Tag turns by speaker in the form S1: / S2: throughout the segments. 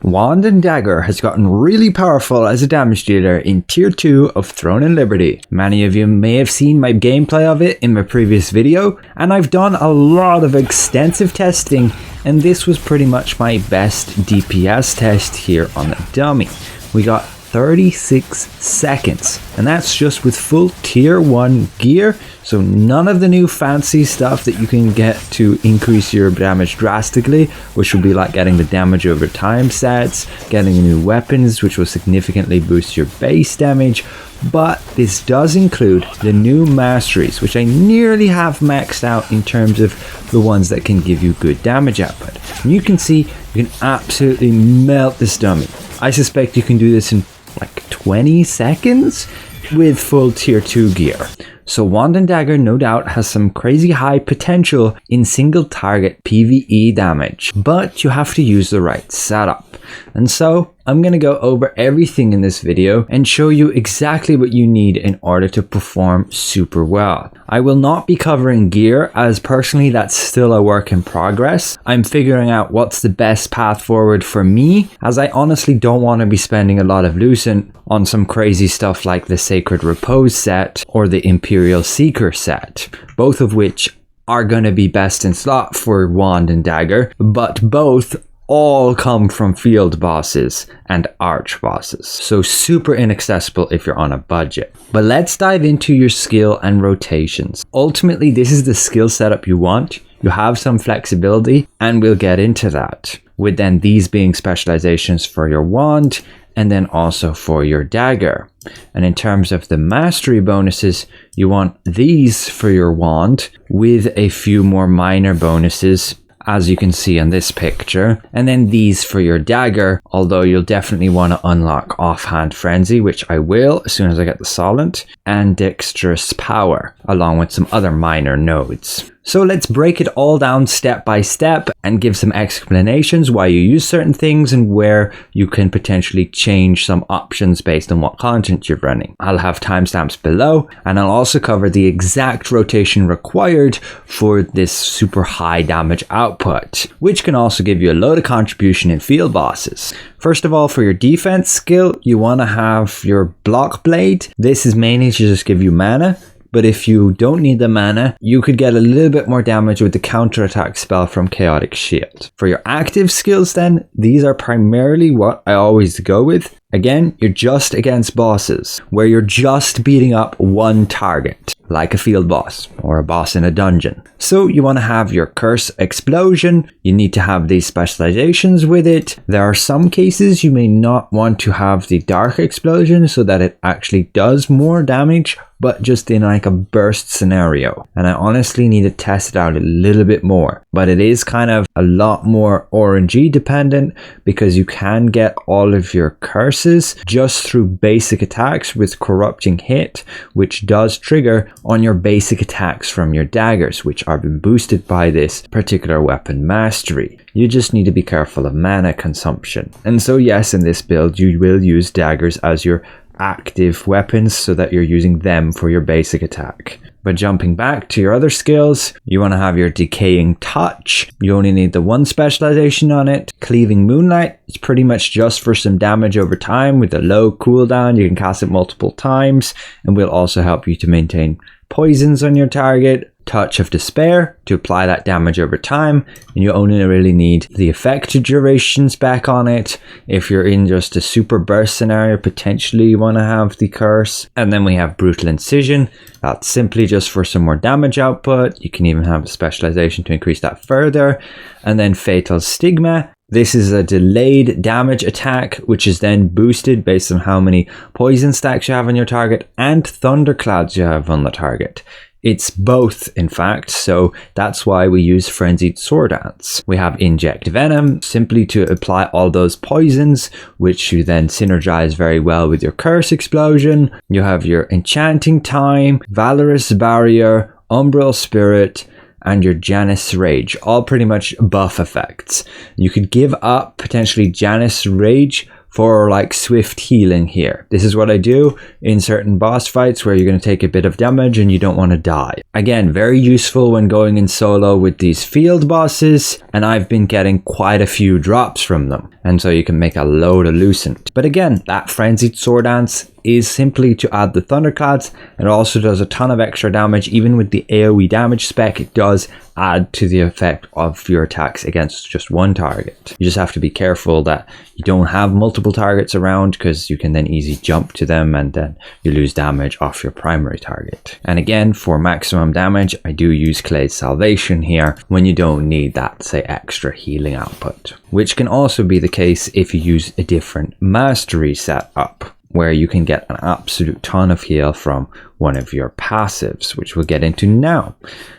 S1: Wand and Dagger has gotten really powerful as a damage dealer in tier 2 of Throne and Liberty. Many of you may have seen my gameplay of it in my previous video, and I've done a lot of extensive testing, and this was pretty much my best DPS test here on the dummy. We got 36 seconds, and that's just with full tier 1 gear, so none of the new fancy stuff that you can get to increase your damage drastically, which will be like getting the damage over time sets, getting new weapons which will significantly boost your base damage. But this does include the new Masteries, which I nearly have maxed out in terms of the ones that can give you good damage output. And you can see you can absolutely melt this dummy. I suspect you can do this in like 20 seconds with full tier 2 gear. So Wand and Dagger no doubt has some crazy high potential in single target PvE damage, but you have to use the right setup. And so I'm going to go over everything in this video and show you exactly what you need in order to perform super well. I will not be covering gear, as personally that's still a work in progress. I'm figuring out what's the best path forward for me, as I honestly don't want to be spending a lot of lucent on some crazy stuff like the Sacred Repose set or the Imperial Seeker set, both of which are going to be best in slot for Wand and Dagger, but both all come from field bosses and arch bosses, so super inaccessible if you're on a budget. But let's dive into your skill and rotations. Ultimately, this is the skill setup you want. You have some flexibility, and we'll get into that, with then these being specializations for your wand and then also for your dagger. And in terms of the mastery bonuses, you want these for your wand with a few more minor bonuses, as you can see in this picture, and then these for your dagger, although you'll definitely want to unlock Offhand Frenzy, which I will as soon as I get the Solent, and Dexterous Power, along with some other minor nodes. So let's break it all down step by step and give some explanations why you use certain things and where you can potentially change some options based on what content you're running. I'll have timestamps below, and I'll also cover the exact rotation required for this super high damage output, which can also give you a load of contribution in field bosses. First of all, for your defense skill, you want to have your Block Blade. This is mainly to just give you mana. But if you don't need the mana, you could get a little bit more damage with the counterattack spell from Chaotic Shield. For your active skills then, these are primarily what I always go with. Again, you're just against bosses, where you're just beating up one target, like a field boss or a boss in a dungeon. So you want to have your Curse Explosion. You need to have these specializations with it. There are some cases you may not want to have the Dark Explosion so that it actually does more damage, but just in like a burst scenario. And I honestly need to test it out a little bit more. But it is kind of a lot more RNG dependent, because you can get all of your curses just through basic attacks with Corrupting Hit, which does trigger on your basic attacks from your daggers, which are been boosted by this particular weapon mastery. You just need to be careful of mana consumption. And so yes, in this build you will use daggers as your active weapons so that you're using them for your basic attack. But jumping back to your other skills, you want to have your Decaying Touch. You only need the one specialization on it. Cleaving Moonlight is pretty much just for some damage over time with a low cooldown. You can cast it multiple times, and will also help you to maintain poisons on your target. Touch of Despair to apply that damage over time, and you only really need the effect durations back on it. If you're in just a super burst scenario, potentially you want to have the curse. And then we have Brutal Incision. That's simply just for some more damage output. You can even have a specialization to increase that further. And then Fatal Stigma. This is a delayed damage attack, which is then boosted based on how many poison stacks you have on your target and thunderclouds you have on the target. It's both, in fact, so that's why we use Frenzied Sword Dance. We have Inject Venom, simply to apply all those poisons, which you then synergize very well with your Curse Explosion. You have your Enchanting Time, Valorous Barrier, Umbral Spirit, and your Janus Rage, all pretty much buff effects. You could give up potentially Janus Rage for like swift healing here. This is what I do in certain boss fights where you're going to take a bit of damage and you don't want to die. Again, very useful when going in solo with these field bosses, and I've been getting quite a few drops from them. and so you can make a load of Lucent. But again, that Frenzied Sword Dance is simply to add the Thunderclads. It also does a ton of extra damage. Even with the AoE damage spec, it does add to the effect of your attacks against just one target. You just have to be careful that you don't have multiple targets around, because you can then easily jump to them and then you lose damage off your primary target. And again, for maximum damage, I do use Clade's Salvation here when you don't need that, say, extra healing output, which can also be the case if you use a different mastery setup, where you can get an absolute ton of heal from one of your passives, which we'll get into now.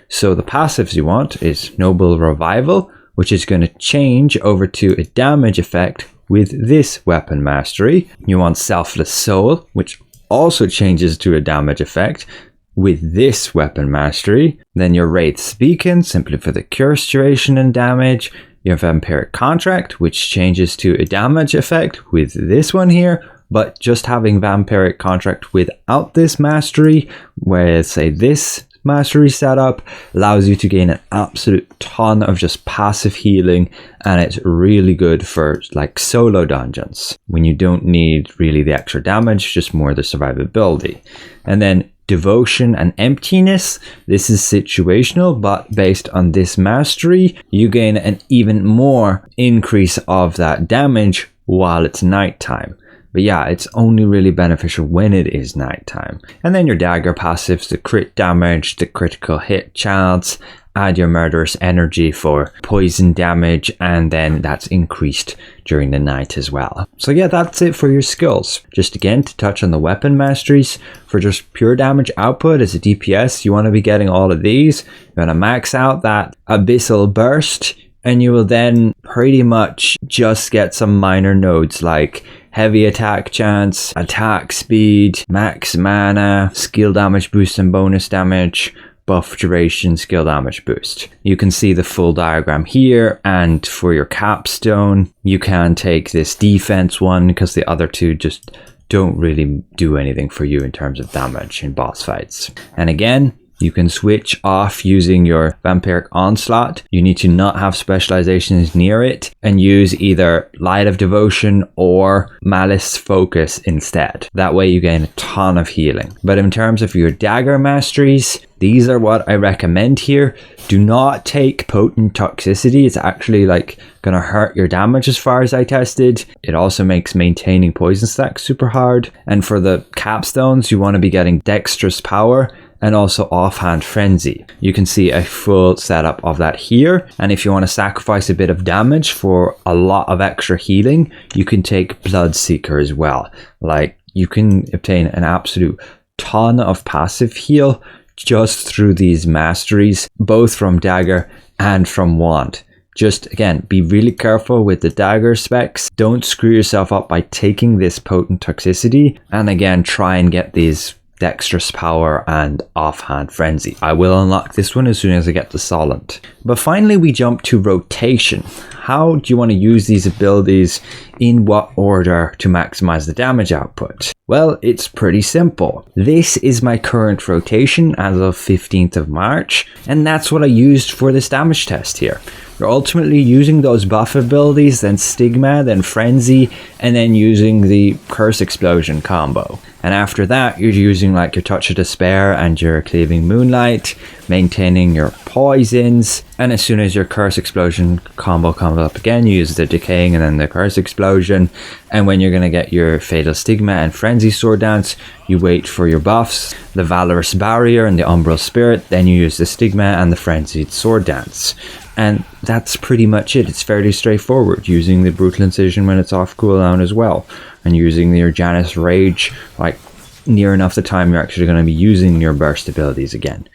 S1: So the passives you want is Noble Revival, which is going to change over to a damage effect with this weapon mastery. You want Selfless Soul, which also changes to a damage effect with this weapon mastery. Then your Wraith's Beacon, simply for the curse duration and damage. Your Vampiric Contract, which changes to a damage effect with this one here, but just having Vampiric Contract without this mastery, whereas say this mastery setup allows you to gain an absolute ton of just passive healing, and it's really good for like solo dungeons when you don't need really the extra damage, just more the survivability. And then Devotion and Emptiness, this is situational, but based on this mastery, you gain an even more increase of that damage while it's nighttime. But yeah, it's only really beneficial when it is nighttime. And then your Dagger passives, the crit damage, the critical hit chance, add your Murderous Energy for poison damage, and then that's increased during the night as well. So yeah, that's it for your skills. Just again, to touch on the weapon masteries, for just pure damage output as a DPS, you want to be getting all of these. You want to max out that Abyssal Burst, and you will then pretty much just get some minor nodes like heavy attack chance, attack speed, max mana, skill damage boost and bonus damage, buff duration, skill damage boost. You can see the full diagram here, and for your capstone, you can take this defense one because the other two just don't really do anything for you in terms of damage in boss fights. And again, you can switch off using your Vampiric Onslaught. You need to not have specializations near it and use either Light of Devotion or Malice Focus instead. That way you gain a ton of healing. But in terms of your Dagger masteries, these are what I recommend here. Do not take Potent Toxicity. It's actually like gonna hurt your damage as far as I tested. It also makes maintaining poison stacks super hard. And for the capstones, you want to be getting Dexterous Power and also Offhand Frenzy. You can see a full setup of that here. And if you want to sacrifice a bit of damage for a lot of extra healing, you can take Bloodseeker as well. Like, you can obtain an absolute ton of passive heal just through these masteries, both from Dagger and from Wand. Just again, be really careful with the Dagger specs. Don't screw yourself up by taking this Potent Toxicity. And again, try and get these Dexterous Power and Offhand Frenzy. I will unlock this one as soon as I get to Solent. But finally we jump to rotation. How do you want to use these abilities? In what order to maximize the damage output? Well, it's pretty simple. This is my current rotation as of 15th of March, and that's what I used for this damage test here. You're ultimately using those buff abilities, then Stigma, then Frenzy, and then using the Curse Explosion combo. And after that, you're using like your Touch of Despair and your Cleaving Moonlight, maintaining your poisons, and as soon as your Curse Explosion combo comes up again, you use the Decaying and then the Curse Explosion. And when you're going to get your Fatal Stigma and Frenzy Sword Dance, you wait for your buffs, the Valorous Barrier and the Umbral Spirit, then you use the Stigma and the Frenzied Sword Dance. And that's pretty much it. It's fairly straightforward, using the Brutal Incision when it's off cooldown as well, and using your Janus Rage like near enough the time you're actually going to be using your burst abilities again.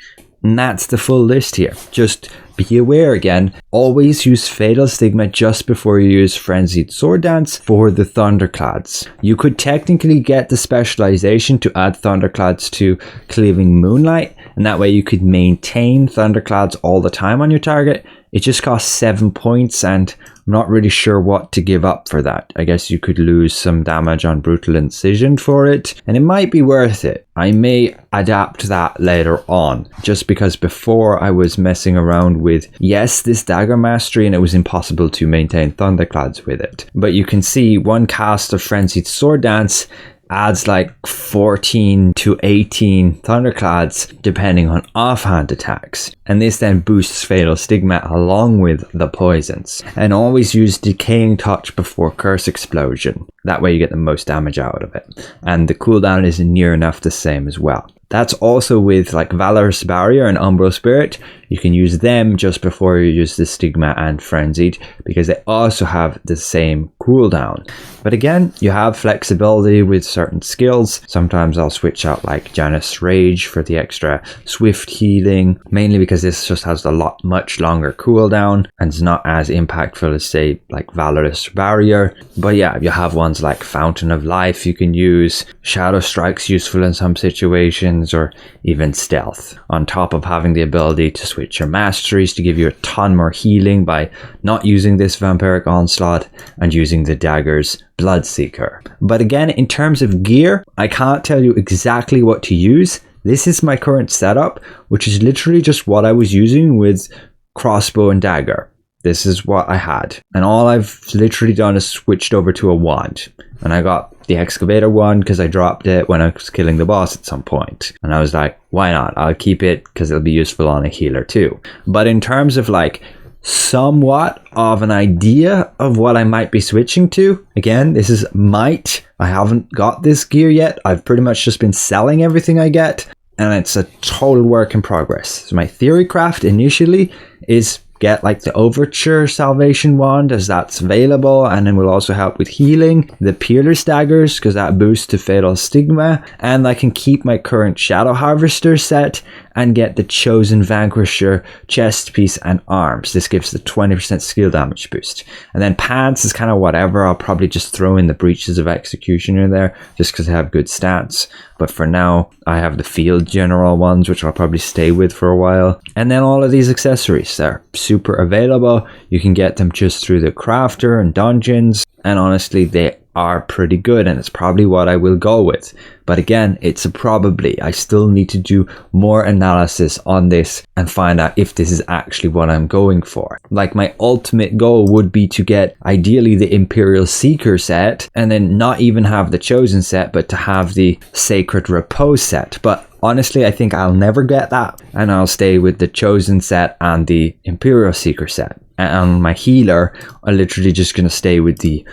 S1: And that's the full list here. Just be aware again, always use Fatal Stigma just before you use Frenzied Sword Dance for the Thunderclads. You could technically get the specialization to add Thunderclads to Cleaving Moonlight, and that way you could maintain Thunderclads all the time on your target. It just costs 7 points, and I'm not really sure what to give up for that. I guess you could lose some damage on Brutal Incision for it, and it might be worth it. I may adapt that later on, just because before I was messing around with, yes, this Dagger Mastery, and it was impossible to maintain Thunderclads with it. But you can see one cast of Frenzied Sword Dance adds like 14 to 18 Thunderclads depending on offhand attacks, and this then boosts Fatal Stigma along with the poisons. And always use Decaying Touch before Curse Explosion, that way you get the most damage out of it, and the cooldown is near enough the same as well. That's also with like Valorous Barrier and Umbral Spirit. You can use them just before you use the Stigma and Frenzied, because they also have the same cooldown. But again, you have flexibility with certain skills. Sometimes I'll switch out like Janus Rage for the extra swift healing, mainly because this just has a much longer cooldown and is not as impactful as say like Valorous Barrier. But yeah, you have ones like Fountain of Life you can use, Shadow Strike's useful in some situations, or even Stealth, on top of having the ability to switch your Masteries to give you a ton more healing by not using this Vampiric Onslaught and using the Dagger's Bloodseeker. But again, in terms of gear, I can't tell you exactly what to use. This is my current setup, which is literally just what I was using with Crossbow and Dagger. This is what I had, and all I've literally done is switched over to a wand, and I got the Excavator wand because I dropped it when I was killing the boss at some point, and I was like, why not? I'll keep it because it'll be useful on a healer too. But in terms of like somewhat of an idea of what I might be switching to, again, this is might. I haven't got this gear yet. I've pretty much just been selling everything I get, and it's a total work in progress. So my theory craft initially is get like the Overture Salvation Wand, as that's available, and then will also help with healing, the Peerless Daggers because that boosts to Fatal Stigma, and I can keep my current Shadow Harvester set and get the Chosen Vanquisher chest piece and arms. This gives the 20% skill damage boost. And then pants is kind of whatever. I'll probably just throw in the Breaches of Executioner there just because they have good stats. But for now, I have the Field General ones, which I'll probably stay with for a while. And then all of these accessories, they're super available. You can get them just through the crafter and dungeons. And honestly, they are pretty good, and it's probably what I will go with. But again, it's a probably. I still need to do more analysis on this and find out if this is actually what I'm going for. Like, my ultimate goal would be to get ideally the Imperial Seeker set, and then not even have the Chosen set, but to have the Sacred Repose set. But honestly, I think I'll never get that, and I'll stay with the Chosen set and the Imperial Seeker set. And on my healer, I'm literally just going to stay with the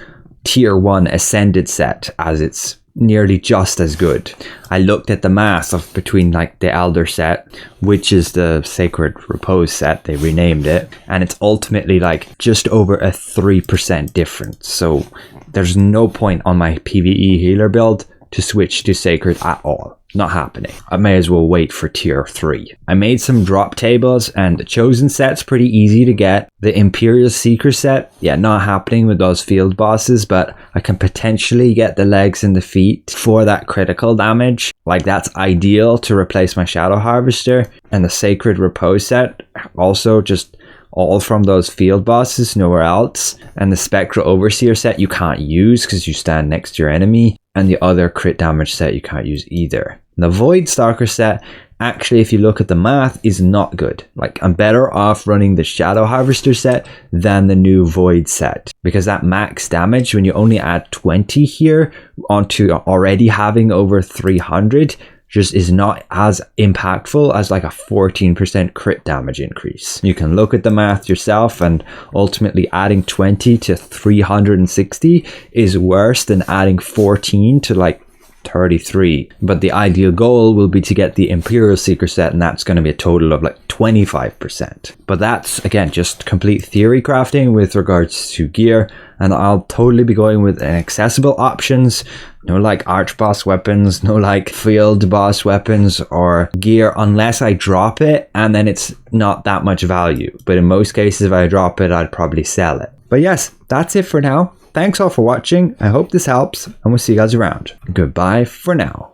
S1: Tier 1 Ascended set, as it's nearly just as good. I looked at the math of between like the Elder set, which is the Sacred Repose set, they renamed it, and it's ultimately like just over a 3% difference. So there's no point on my PvE healer build to switch to Sacred at all. Not happening. I may as well wait for tier 3. I made some drop tables, and the Chosen set's pretty easy to get. The Imperial Seeker set, yeah, not happening with those field bosses, but I can potentially get the legs and the feet for that critical damage. Like, that's ideal to replace my Shadow Harvester. And the Sacred Repose set, also just all from those field bosses, nowhere else. And the Spectral Overseer set you can't use because you stand next to your enemy. And the other crit damage set you can't use either. The Void Stalker set, actually, if you look at the math, is not good. Like, I'm better off running the Shadow Harvester set than the new Void set, because that max damage, when you only add 20 here onto already having over 300, just is not as impactful as like a 14% crit damage increase. You can look at the math yourself, and ultimately adding 20 to 360 is worse than adding 14 to like 33. But the ideal goal will be to get the Imperial Seeker set, and that's going to be a total of like 25%. But that's, again, just complete theory crafting with regards to gear, and I'll totally be going with accessible options. No like arch boss weapons, no like field boss weapons or gear, unless I drop it, and then it's not that much value. But in most cases, if I drop it, I'd probably sell it. But yes, that's it for now. Thanks all for watching. I hope this helps, and we'll see you guys around. Goodbye for now.